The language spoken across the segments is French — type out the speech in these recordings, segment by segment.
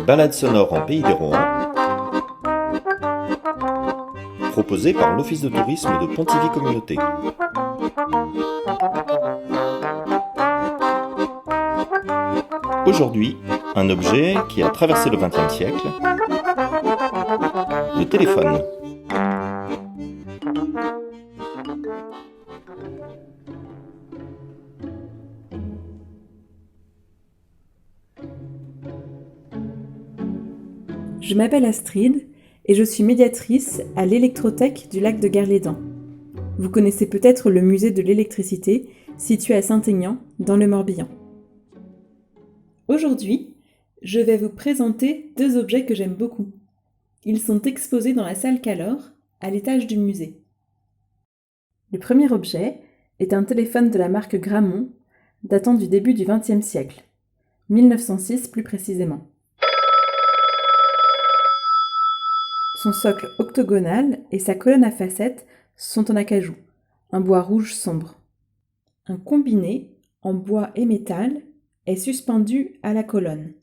Balade sonore en Pays des Rohan, proposée par l'Office de tourisme de Pontivy Communauté. Aujourd'hui, un objet qui a traversé le XXe siècle, le téléphone. Je m'appelle Astrid et je suis médiatrice à l'électrothèque du lac de Garlédan. Vous connaissez peut-être le musée de l'électricité situé à Saint-Aignan, dans le Morbihan. Aujourd'hui, je vais vous présenter deux objets que j'aime beaucoup. Ils sont exposés dans la salle Calor, à l'étage du musée. Le premier objet est un téléphone de la marque Grammont, datant du début du XXe siècle, 1906 plus précisément. Son socle octogonal et sa colonne à facettes sont en acajou, un bois rouge sombre. Un combiné en bois et métal est suspendu à la colonne.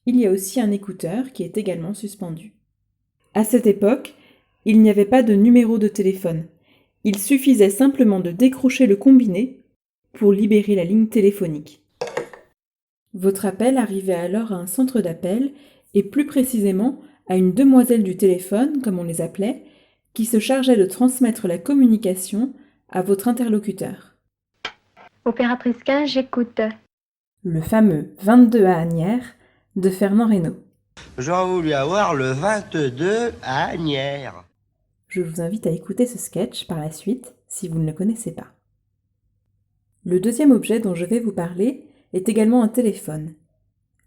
Il y a aussi un écouteur qui est également suspendu. À cette époque, il n'y avait pas de numéro de téléphone. Il suffisait simplement de décrocher le combiné pour libérer la ligne téléphonique. Votre appel arrivait alors à un centre d'appel et plus précisément à une demoiselle du téléphone, comme on les appelait, qui se chargeait de transmettre la communication à votre interlocuteur. Opératrice 15, j'écoute. Le fameux 22 à Asnières de Fernand Reynaud. J'aurais voulu avoir le 22 à Asnières. Je vous invite à écouter ce sketch par la suite si vous ne le connaissez pas. Le deuxième objet dont je vais vous parler est également un téléphone.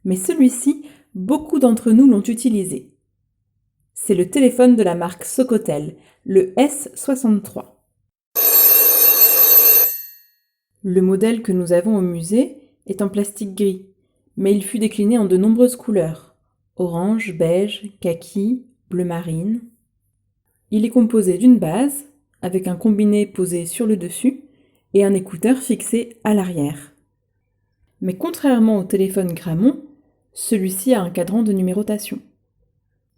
Mais celui-ci, beaucoup d'entre nous l'ont utilisé. C'est le téléphone de la marque Socotel, le S63. Le modèle que nous avons au musée est en plastique gris, mais il fut décliné en de nombreuses couleurs: orange, beige, kaki, bleu marine. Il est composé d'une base, avec un combiné posé sur le dessus, et un écouteur fixé à l'arrière. Mais contrairement au téléphone Grammont, celui-ci a un cadran de numérotation.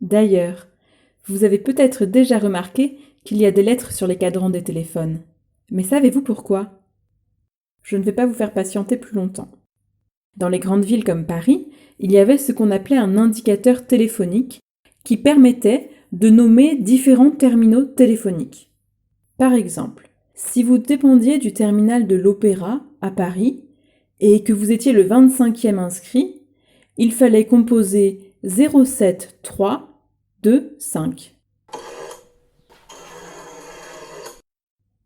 D'ailleurs, vous avez peut-être déjà remarqué qu'il y a des lettres sur les cadrans des téléphones. Mais savez-vous pourquoi ? Je ne vais pas vous faire patienter plus longtemps. Dans les grandes villes comme Paris, il y avait ce qu'on appelait un indicateur téléphonique qui permettait de nommer différents terminaux téléphoniques. Par exemple, si vous dépendiez du terminal de l'Opéra à Paris et que vous étiez le 25e inscrit, il fallait composer 07325.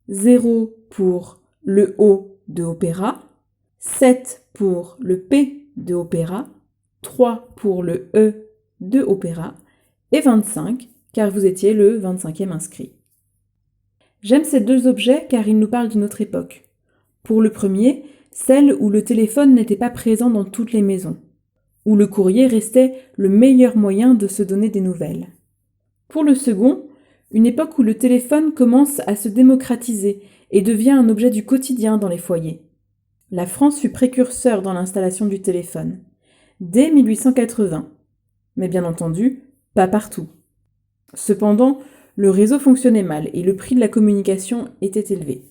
0 pour le O de opéra, 7 pour le P de opéra, 3 pour le E de opéra et 25 car vous étiez le 25e inscrit. J'aime ces deux objets car ils nous parlent d'une autre époque. Pour le premier, celle où le téléphone n'était pas présent dans toutes les maisons, où le courrier restait le meilleur moyen de se donner des nouvelles. Pour le second, une époque où le téléphone commence à se démocratiser et devient un objet du quotidien dans les foyers. La France fut précurseur dans l'installation du téléphone, dès 1880. Mais bien entendu, pas partout. Cependant, le réseau fonctionnait mal et le prix de la communication était élevé.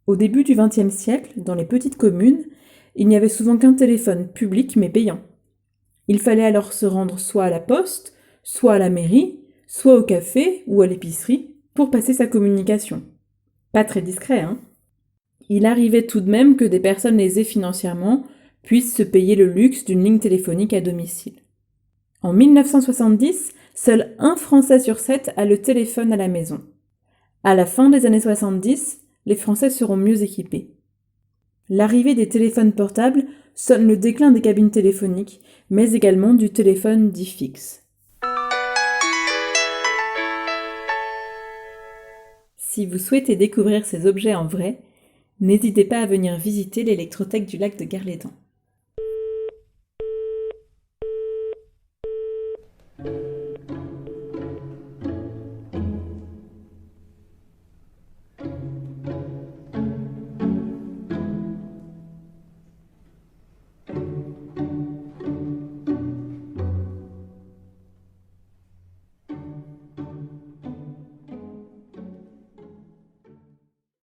Au début du XXe siècle, dans les petites communes, il n'y avait souvent qu'un téléphone public mais payant. Il fallait alors se rendre soit à la poste, soit à la mairie, soit au café ou à l'épicerie pour passer sa communication. Pas très discret, hein ? Il arrivait tout de même que des personnes aisées financièrement puissent se payer le luxe d'une ligne téléphonique à domicile. En 1970, seul 1 Français sur 7 a le téléphone à la maison. À la fin des années 70, les Français seront mieux équipés. L'arrivée des téléphones portables sonne le déclin des cabines téléphoniques, mais également du téléphone dit fixe. Si vous souhaitez découvrir ces objets en vrai, n'hésitez pas à venir visiter l'électrothèque du lac de Garlédan.